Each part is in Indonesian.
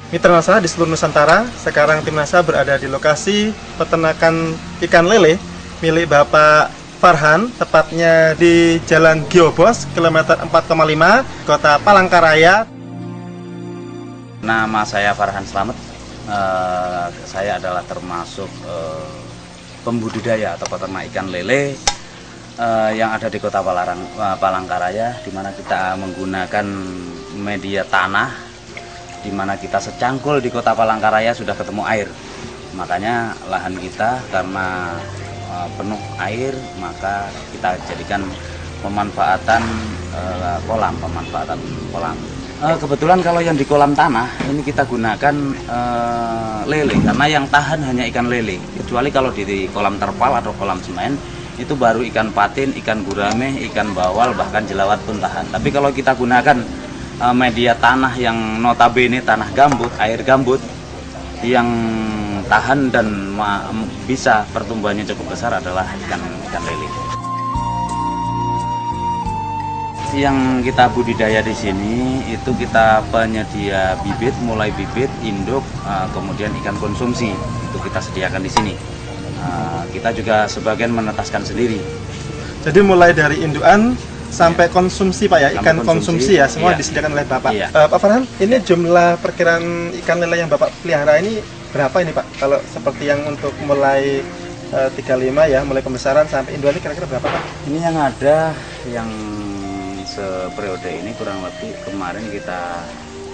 Mitra Nasa di seluruh Nusantara. Sekarang tim Nasa berada di lokasi peternakan ikan lele milik Bapak Farhan, tepatnya di Jalan Giobos, kilometer 4,5, Kota Palangkaraya. Nama saya Farhan Slamet. Saya adalah termasuk pembudidaya atau peternak ikan lele yang ada di Kota Palangkaraya, di mana kita menggunakan media tanah, di mana kita secangkul di Kota Palangkaraya sudah ketemu air. Makanya lahan kita karena penuh air, maka kita jadikan pemanfaatan kolam. Kebetulan kalau yang di kolam tanah ini kita gunakan lele, karena yang tahan hanya ikan lele. Kecuali kalau di kolam terpal atau kolam semen itu baru ikan patin, ikan gurame, ikan bawal, bahkan jelawat pun tahan. Tapi kalau kita gunakan media tanah yang notabene tanah gambut, air gambut yang tahan dan bisa pertumbuhannya cukup besar adalah ikan lele. Yang kita budidaya di sini itu kita penyedia bibit, mulai bibit, induk, kemudian ikan konsumsi itu kita sediakan di sini. Kita juga sebagian menetaskan sendiri. Jadi mulai dari indukan sampai konsumsi Pak ya, ikan konsumsi ya, semua disediakan oleh Bapak. Pak Farhan, ini jumlah perkiraan ikan lele yang Bapak pelihara ini berapa ini Pak? Kalau seperti yang untuk mulai 35 ya, mulai pembesaran sampai indukan ini kira-kira berapa Pak? Ini yang ada yang seperiode ini kurang lebih kemarin kita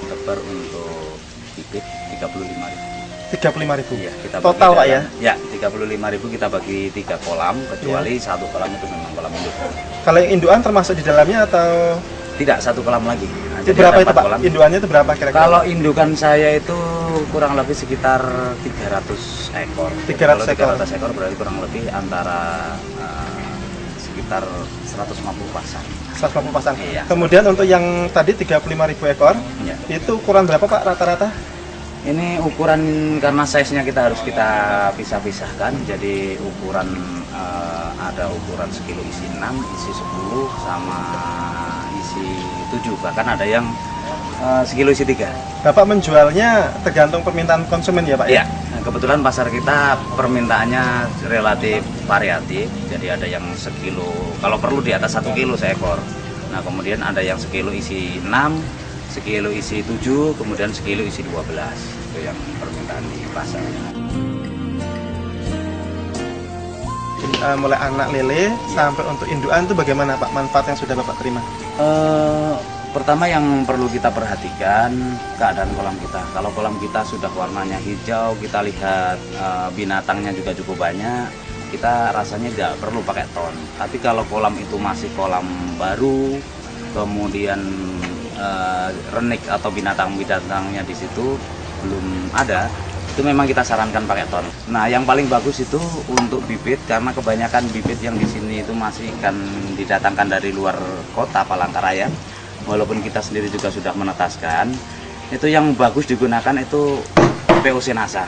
tebar untuk bibit 35.000. 35.000. Ya, kita total Pak ya? Ya, 35.000 kita bagi 3 kolam, kecuali satu kolam itu memang kolam induk. Kalau yang indukan termasuk di dalamnya atau tidak, satu kolam lagi? Nah, itu berapa itu Pak? Kolam. Indukannya itu berapa kira-kira? Kalau indukan saya itu kurang lebih sekitar 300 ekor. 300 ekor berarti kurang lebih antara sekitar 150 pasang. 150 pasang. Iya. Kemudian untuk yang tadi 35.000 ekor, iya, itu ukuran berapa Pak rata-rata? Ini ukuran karena size-nya kita harus kita pisah-pisahkan. Jadi ukuran ada ukuran sekilo isi 6, isi 10, sama isi 7. Bahkan ada yang sekilo isi 3. Bapak menjualnya tergantung permintaan konsumen ya Pak? Iya. Kebetulan pasar kita permintaannya relatif variatif. Jadi ada yang sekilo, kalau perlu di atas 1 kilo seekor. Nah kemudian ada yang sekilo isi 6, sekilo isi 7, kemudian sekilo isi 12. Itu yang permintaan di pasar. Mulai anak lele sampai untuk indukan itu bagaimana Pak manfaat yang sudah Bapak terima? Pertama yang perlu kita perhatikan keadaan kolam kita. Kalau kolam kita sudah warnanya hijau, kita lihat binatangnya juga cukup banyak, kita rasanya tidak perlu pakai ton. Tapi kalau kolam itu masih kolam baru, kemudian renik atau binatang-binatangnya di situ belum ada, itu memang kita sarankan pakai ton. Nah, yang paling bagus itu untuk bibit, karena kebanyakan bibit yang di sini itu masih ikan didatangkan dari luar Kota Palangkaraya. Walaupun kita sendiri juga sudah menetaskan, itu yang bagus digunakan itu POC Nasa.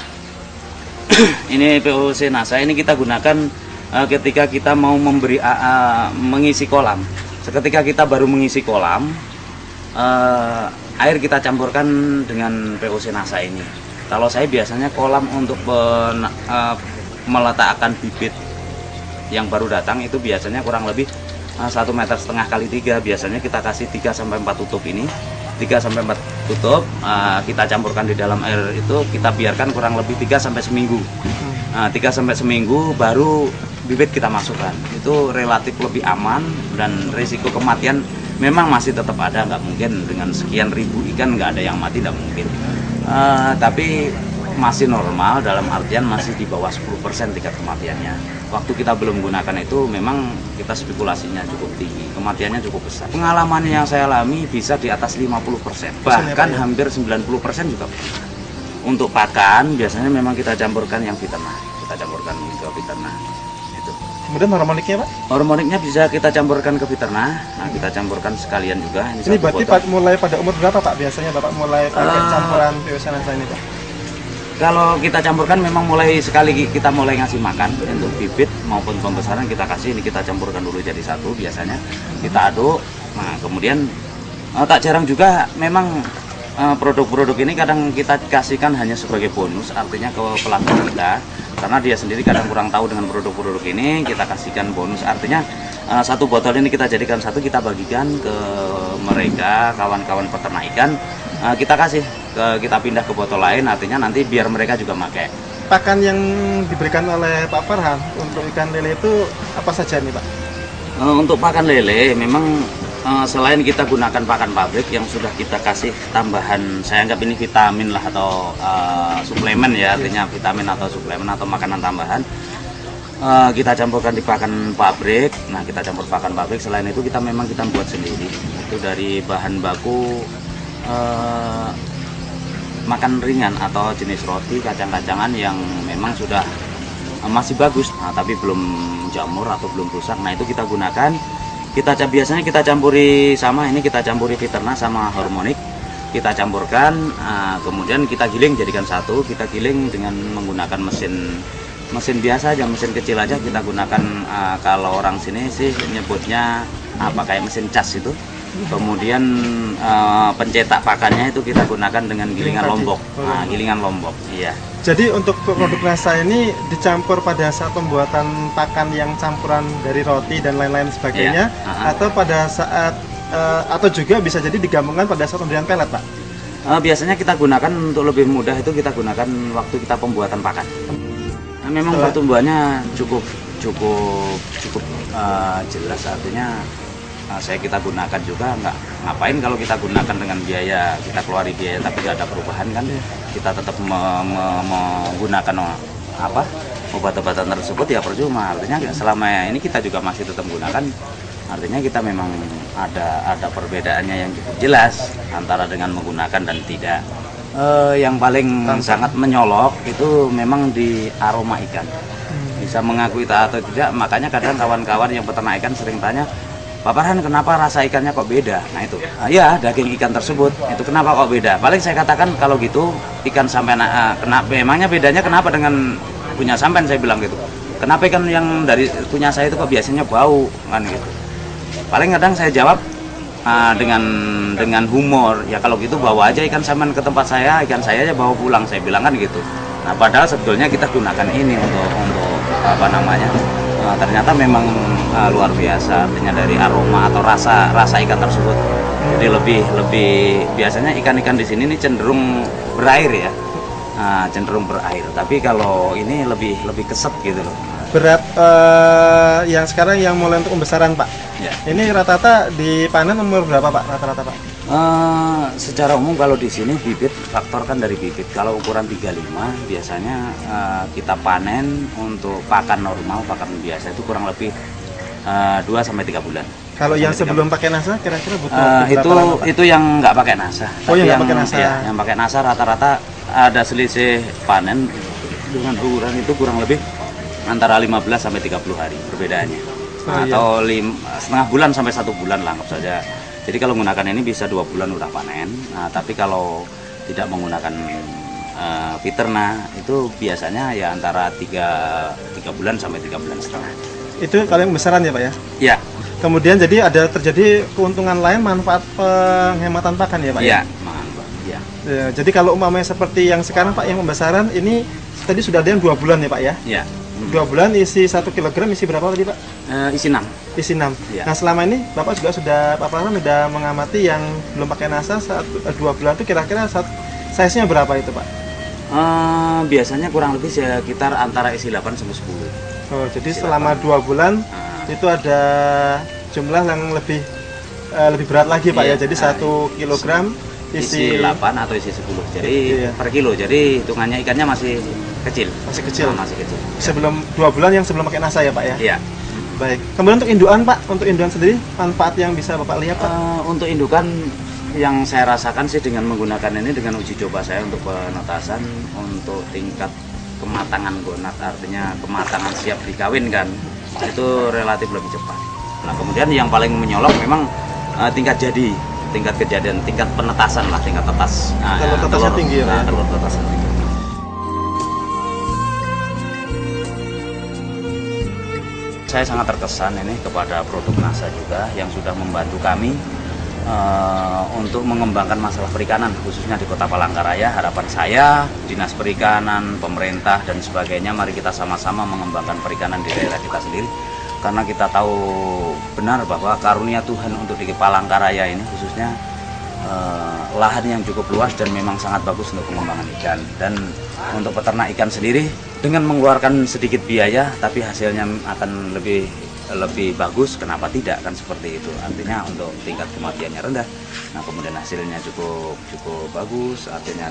Ini POC Nasa ini kita gunakan ketika kita mau mengisi kolam. Seketika kita baru mengisi kolam, air kita campurkan dengan POC Nasa ini. Kalau saya biasanya kolam untuk meletakkan bibit yang baru datang itu biasanya kurang lebih 1,5 meter kali 3. Biasanya kita kasih 3-4 tutup ini, 3-4 tutup, kita campurkan di dalam air itu, kita biarkan kurang lebih 3 sampai seminggu. 3 sampai seminggu baru bibit kita masukkan. Itu relatif lebih aman, dan risiko kematian memang masih tetap ada. Nggak mungkin dengan sekian ribu ikan nggak ada yang mati, nggak mungkin. Tapi masih normal, dalam artian masih di bawah 10% tingkat kematiannya. Waktu kita belum gunakan itu memang kita spekulasinya cukup tinggi, kematiannya cukup besar. Pengalaman yang saya alami bisa di atas 50%, bahkan hampir 90% juga. Untuk pakan biasanya memang kita campurkan yang fiternah, kita campurkan ke fiternah. Itu. Kemudian hormoniknya Pak? Hormoniknya bisa kita campurkan ke fiternah. Nah, kita campurkan sekalian juga. Ini berarti mulai pada umur berapa Pak biasanya Bapak mulai pakai campuran POC Nasa ini Pak? Kalau kita campurkan memang mulai sekali kita mulai ngasih makan untuk bibit maupun pembesaran kita kasih, ini kita campurkan dulu jadi satu biasanya, kita aduk. Nah kemudian tak jarang juga memang produk-produk ini kadang kita kasihkan hanya sebagai bonus, artinya ke pelanggan kita, karena dia sendiri kadang kurang tahu dengan produk-produk ini, kita kasihkan bonus, artinya satu botol ini kita jadikan satu, kita bagikan ke mereka, kawan-kawan peternak ikan, kita kasih, kita pindah ke botol lain, artinya nanti biar mereka juga pakai. Pakan yang diberikan oleh Pak Farhan untuk ikan lele itu apa saja nih Pak? Untuk pakan lele memang selain kita gunakan pakan pabrik yang sudah kita kasih tambahan, saya anggap ini vitamin lah atau suplemen ya, artinya vitamin atau suplemen atau makanan tambahan, kita campurkan di pakan pabrik. Nah, kita campur pakan pabrik, selain itu kita memang kita buat sendiri, itu dari bahan baku makan ringan atau jenis roti kacang-kacangan yang memang sudah masih bagus, nah, tapi belum jamur atau belum rusak. Nah, itu kita gunakan. Biasanya kita campuri sama ini, kita campuri Viterna sama Hormonic, kita campurkan, kemudian kita giling jadikan satu. Kita giling dengan menggunakan mesin biasa aja, mesin kecil aja kita gunakan. Kalau orang sini sih nyebutnya apa, kayak mesin cas itu. Kemudian pencetak pakannya itu kita gunakan dengan gilingan lombok. Nah, gilingan lombok, iya. Jadi untuk produk Nasa ini dicampur pada saat pembuatan pakan yang campuran dari roti dan lain-lain sebagainya, atau pada saat atau juga bisa jadi digabungkan pada saat pemberian pelet, Pak? Biasanya kita gunakan untuk lebih mudah, itu kita gunakan waktu kita pembuatan pakan. Nah, memang pertumbuhannya cukup jelas, artinya kita gunakan juga, nggak ngapain kalau kita gunakan dengan biaya, kita keluari biaya tapi nggak ada perubahan kan, kita tetap menggunakan obat-obatan tersebut ya percuma, artinya selama ini kita juga masih tetap gunakan, artinya kita memang ada perbedaannya yang cukup jelas antara dengan menggunakan dan tidak. Yang paling sangat menyolok itu memang di aroma ikan, bisa mengakui atau tidak, makanya kadang kawan-kawan yang peternak ikan sering tanya, Pak Farhan, kenapa rasa ikannya kok beda? Nah itu, ya daging ikan tersebut, itu kenapa kok beda? Paling saya katakan kalau gitu, ikan sampean, memangnya bedanya kenapa dengan punya sampean, saya bilang gitu. Kenapa ikan yang dari punya saya itu kok biasanya bau, kan gitu. Paling kadang saya jawab dengan humor, ya kalau gitu bawa aja ikan sampean ke tempat saya, ikan saya aja bawa pulang, saya bilang kan gitu. Nah padahal sebetulnya kita gunakan ini untuk apa namanya, ternyata memang luar biasa, artinya dari aroma atau rasa ikan tersebut. Jadi lebih biasanya ikan-ikan di sini ini cenderung berair ya, cenderung berair. Tapi kalau ini lebih kesep gitu loh. Berat yang sekarang yang mulai untuk pembesaran Pak. Ya. Ini rata-rata dipanen umur berapa Pak? Rata-rata Pak? Secara umum kalau di sini bibit, faktor kan dari bibit. Kalau ukuran 35 biasanya kita panen untuk pakan normal, pakan biasa itu kurang lebih 2-3 bulan. Kalau yang sebelum pakai NASA kira-kira butuh itu yang nggak pakai NASA. Oh, yang pakai NASA. Ya, yang pakai NASA rata-rata ada selisih panen dengan ukuran itu kurang lebih antara 15-30 hari perbedaannya. Atau setengah bulan sampai 1 bulan lah anggap saja. Jadi kalau menggunakan ini bisa 2 bulan udah panen. Nah, tapi kalau tidak menggunakan Viterna itu biasanya ya antara 3 bulan sampai 3 bulan setengah. Itu kalau yang besaran ya Pak ya? Ya. Kemudian jadi ada terjadi keuntungan lain, manfaat penghematan pakan ya Pak ya? Ya. Ya, jadi kalau umpamanya seperti yang sekarang Pak yang pembesaran ini tadi sudah ada yang 2 bulan ya Pak ya? Ya. 2 bulan isi 1 kilogram isi berapa tadi Pak? Isi 6. Isi 6. Ya. Nah selama ini Bapak juga Pak Farhan sudah mengamati yang belum pakai NASA saat 2 bulan itu kira-kira size-nya berapa itu Pak? Biasanya kurang lebih sekitar antara isi 8 sampai 10. Oh, jadi selama 2 bulan itu ada jumlah yang lebih berat lagi Pak ya. Jadi 1 kilogram isi 8 atau isi 10. Jadi per kilo. Jadi hitungannya ikannya masih kecil. Masih kecil. Masih kecil. Sebelum 2 bulan yang sebelum pakai NASA ya Pak ya? Iya. Baik. Kemudian untuk indukan Pak, untuk indukan sendiri manfaat yang bisa Bapak lihat Pak? Untuk indukan yang saya rasakan sih dengan menggunakan ini, dengan uji coba saya untuk penetasan, untuk tingkat kematangan gonat, artinya kematangan siap dikawinkan, itu relatif lebih cepat. Nah kemudian yang paling menyolok memang tingkat kejadian, tingkat penetasan lah, tingkat tetas. Telur tetasnya tinggi ya? Telur tetasnya tinggi. Saya sangat terkesan ini kepada produk NASA juga yang sudah membantu kami untuk mengembangkan masalah perikanan khususnya di Kota Palangkaraya. Harapan saya, Dinas Perikanan, pemerintah dan sebagainya, mari kita sama-sama mengembangkan perikanan di daerah kita sendiri, karena kita tahu benar bahwa karunia Tuhan untuk di Palangkaraya ini khususnya lahan yang cukup luas dan memang sangat bagus untuk pengembangan ikan. Dan untuk peternak ikan sendiri dengan mengeluarkan sedikit biaya tapi hasilnya akan lebih bagus, kenapa tidak, kan seperti itu. Artinya untuk tingkat kematiannya rendah, nah kemudian hasilnya cukup bagus, artinya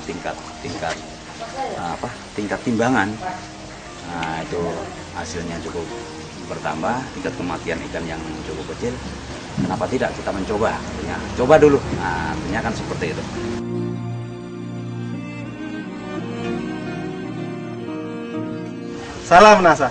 tingkat timbangan, nah itu hasilnya cukup bertambah, tingkat kematian ikan yang cukup kecil, kenapa tidak kita mencoba, artinya coba dulu, nah artinya kan seperti itu. Salam NASA.